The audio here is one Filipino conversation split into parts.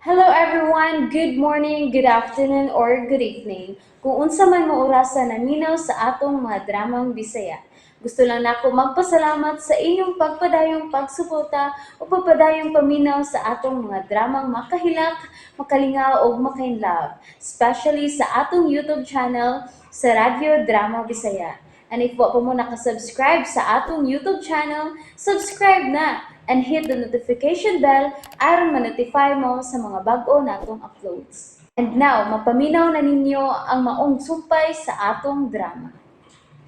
Hello everyone, good morning, good afternoon, or good evening. Kung unsa man mo orasan naminaw sa atong mga dramang Bisaya. Gusto lang nako magpasalamat sa inyong pagpadayong pagsuporta o pagpadayong paminaw sa atong mga dramang makahilak, makalingaw o makainlove, especially sa atong YouTube channel sa Radyo Drama Bisaya. And if wa pa mo nakasubscribe sa atong YouTube channel, subscribe na and hit the notification bell aron ma-notify mo sa mga bag-o natong uploads. And now, mapaminaw na ninyo ang maong sumpay sa atong drama.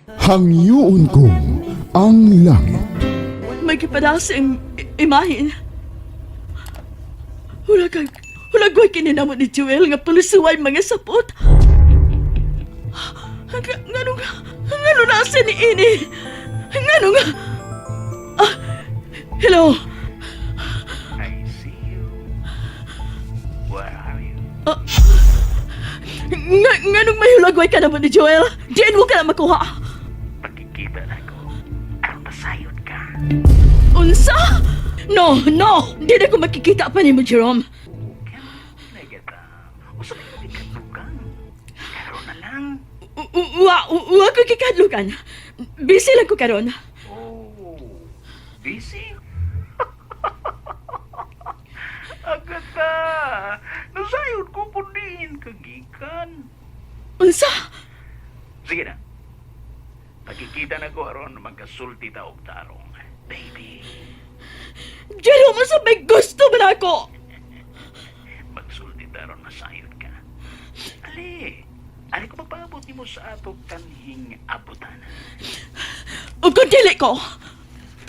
Hangyoon ko ang langit. May kipadasing imahin. Hulagway kininamo ni Joel nga pulisuway mga sapot. Ngano na asa ni ini? Ngano nga? Hello? I see you. Where are you? Nganong may hulagway ka naman ni Joel? Diyan mo ka na makuha. Pagkikita na ko. Ang pasayot ka. Unsa? No! Di na ko makikita pa ni mo, Jerome. Nagata. Usa may nagkatugang. Karoon na lang. Wa ko kikadlukan. Busy lang ko karon. Oh. Busy? Agata. Nasayod ko pundiin kagikan. Unsa? Sige na. Pagkikita na ko aron magkasulti ta og tarong. Baby, Jerome, unsa may gusto ba na ako? magsulti ta aron masayod ka. Ali ko magpaabot nimo sa atong kanhing abutan. O kung dili ko,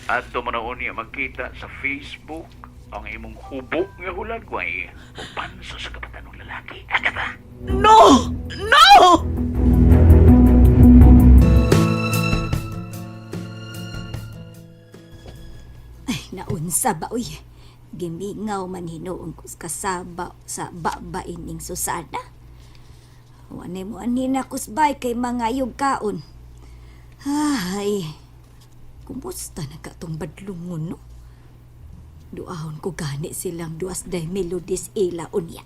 Ato mo na unya magkita sa Facebook ang imong hubok nga hulagway o panso sa kabatanong lalaki. Agata! no! Ay, naunsa ba, uy? Gimingaw man hinoon ko kasaba sa babain ning Susana. Wanay mo anina kusbay kay mga yugkaon. Ay, kumusta na katong badlungon, no? Duahon ko gani silang duas day melodies ila unya.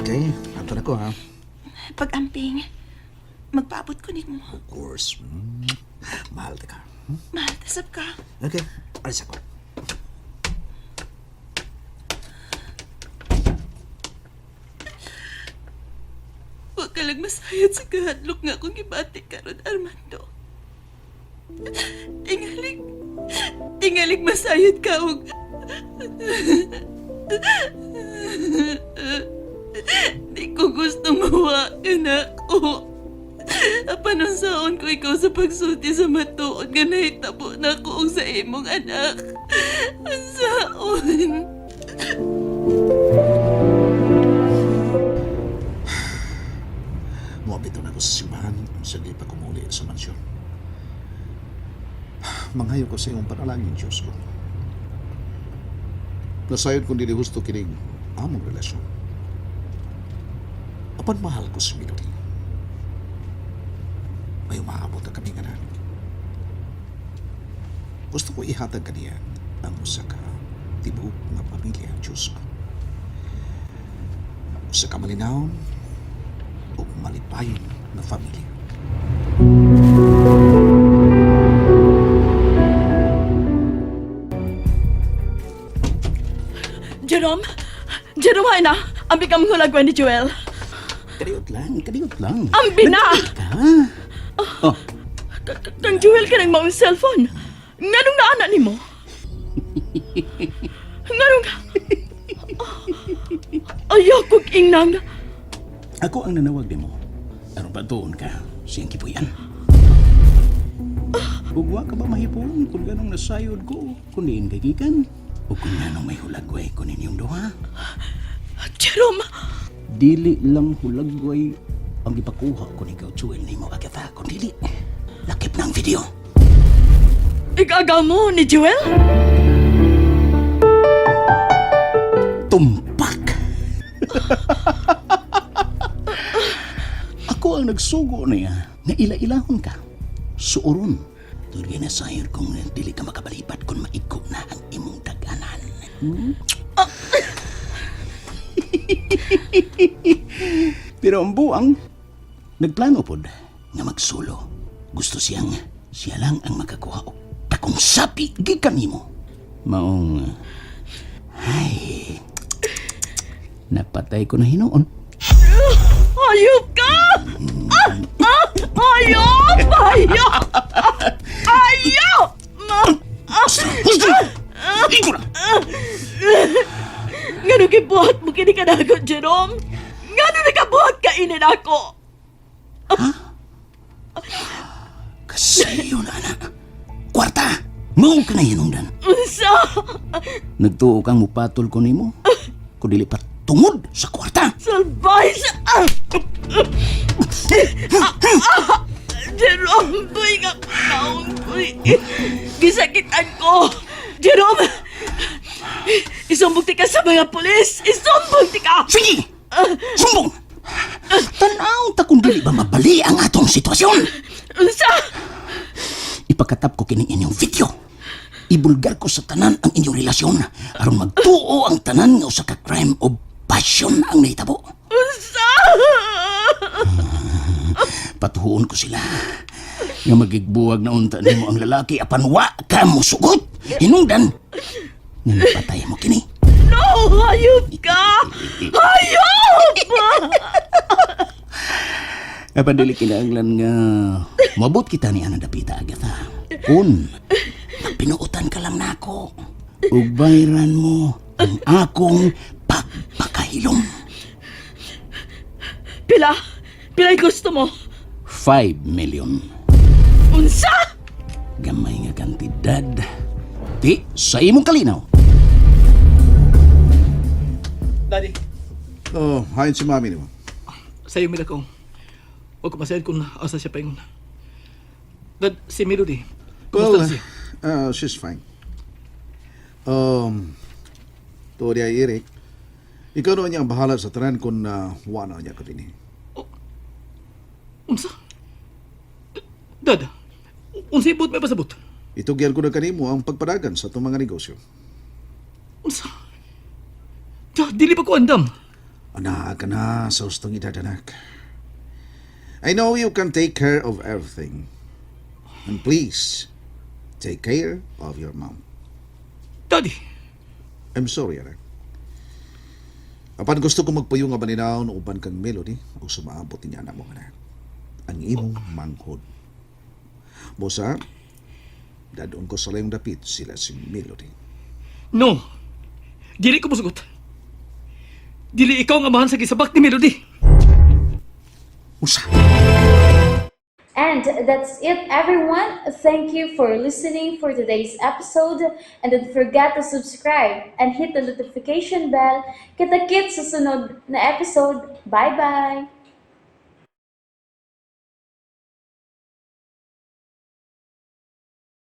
Okay, ato na ko ha. Pag-amping, magpaabot ko nimo. Of course. Mahal ka. Mahal, tasap ka. Okay, alis ako. Huwag ka lang masayad sa kahadlok nga kung ibati karon, Armando. Tingalig masayad ka og... Di ko gusto mawa ka na ako. Apanunsaon ko ikaw sa pagsulti sa matuod nga nahitabo na ko og sa imong anak. Unsaon? Muabito na ko sa simbahan sa di pa kumuli sa mansyon. Manghayo ko sa iyong panalangin, Diyos ko. Nasayod kung dili husto kining among relasyon. Apan mahal ko si Melody. May umaabot na kami nga na. Gusto ko ihatag kaniya ang usa ka tibok nga pamilya, Diyos ko. Usa ka malinawon o malipayon na pamilya. Jerome, hay na. Ambi ka mong hulagway ni Joel. Kadiyot lang. Ambi na! Oh, Kang Joel ka ng maong cellphone. Nganong naana ni mo? Nganong... Ayaw kong ingnang. Ako ang nanawag ni mo. Ano ba doon ka? Siyang kipuyan. Ugwa ka ba mahipon kung ganong nasayod ko? Kung diin kagikan? O kung ganong may hulagway ko ninyong duha? Jerome! Dili lang hulagway ang ipakuha ko ni Joel ni mo agata. Kung dili, lakip ng video. Igagaw mo ni Joel? Tumpak! Ako ang nagsugo niya na ila-ilahon ka. Suuron. Tulad na sayod kung dili ka makabalipat kung maiko na ang imong Pero ang buang, nagplano pod nga magsulo. Gusto siya lang ang makakuha og takong sapi gikan nimo. Maong, ay, napatay ko na hinuon. Hayop ka! Hayop! Hayop! Hayop! Iko na! Ngano kibuhat mo kini kanagot, Jerome? Ngano nakabuhat ka inin ako? Kasi yun, anak. Kwarta! Mao ka na hinungdan. Unsa? Nagtuo kang mupatol ko nimo. Kung dili pa tungod sa kwarta. Salbay sa... Jerome, boy nga kaon, boy. Gisakitan ko. Jerome, isumbong ka sa mga pulis. Isumbong ka! Sige! Sumbong! Tanaw ta kung dili ba mabali ang atong sitwasyon. Unsa? Ipakatap ko kining inyong video. Ibulgar ko sa tanan ang inyong relasyon aron magtuo ang tanan nga usa ka crime of passion ang nahitabo. Unsa? Patuhuon ko sila nga magigbuwag na unta nimo ang lalaki apan wa ka mo sugot. Hinungdan nga napatay mo kini. No! Hayop ka! Hayop! Apan dili kinahanglan nga mabot kita ni Ana Dapita Agatha. Kun pinuutan ka lang nako. Ug bayran mo ang akong pagpakahilom. Pila? Pila'y gusto mo? 5 million. Unsa? Gamay nga kantidad. Di, sa imong kalinaw. Daddy, Oh, hayon si mami nimo. sa'yo mila kong huwag ko masayan kung asa siya paingon. Dad, si Melody, Well, kumusta na siya? she's fine. To dia Eric, ikaw na niya ang bahala sa tanan kung wala niya ka din. Unsa? Dad, unsa ibot may pasabot? Itugyan ko na kanimo ang pagpadagan sa itong mga negosyo. Unsa? Dili pa ko andam. Anak ka na sa ustong edad, anak. I know you can take care of everything. And please, take care of your mom. Daddy, I'm sorry, anak. Apan gusto ko magpuyong nga baninaw no uban kang Melody o sumaabot niya na mo, anak. Ang imong manghod. Bosa, dadon ko sa layong dapit sila si Melody. no. Dili ko musugot. Dili ikaw nga mahan sa gisabak ni Melody. Usa. And that's it, everyone. Thank you for listening for today's episode. And don't forget to subscribe and hit the notification bell. Kita-kits sa sunod na episode. Bye-bye!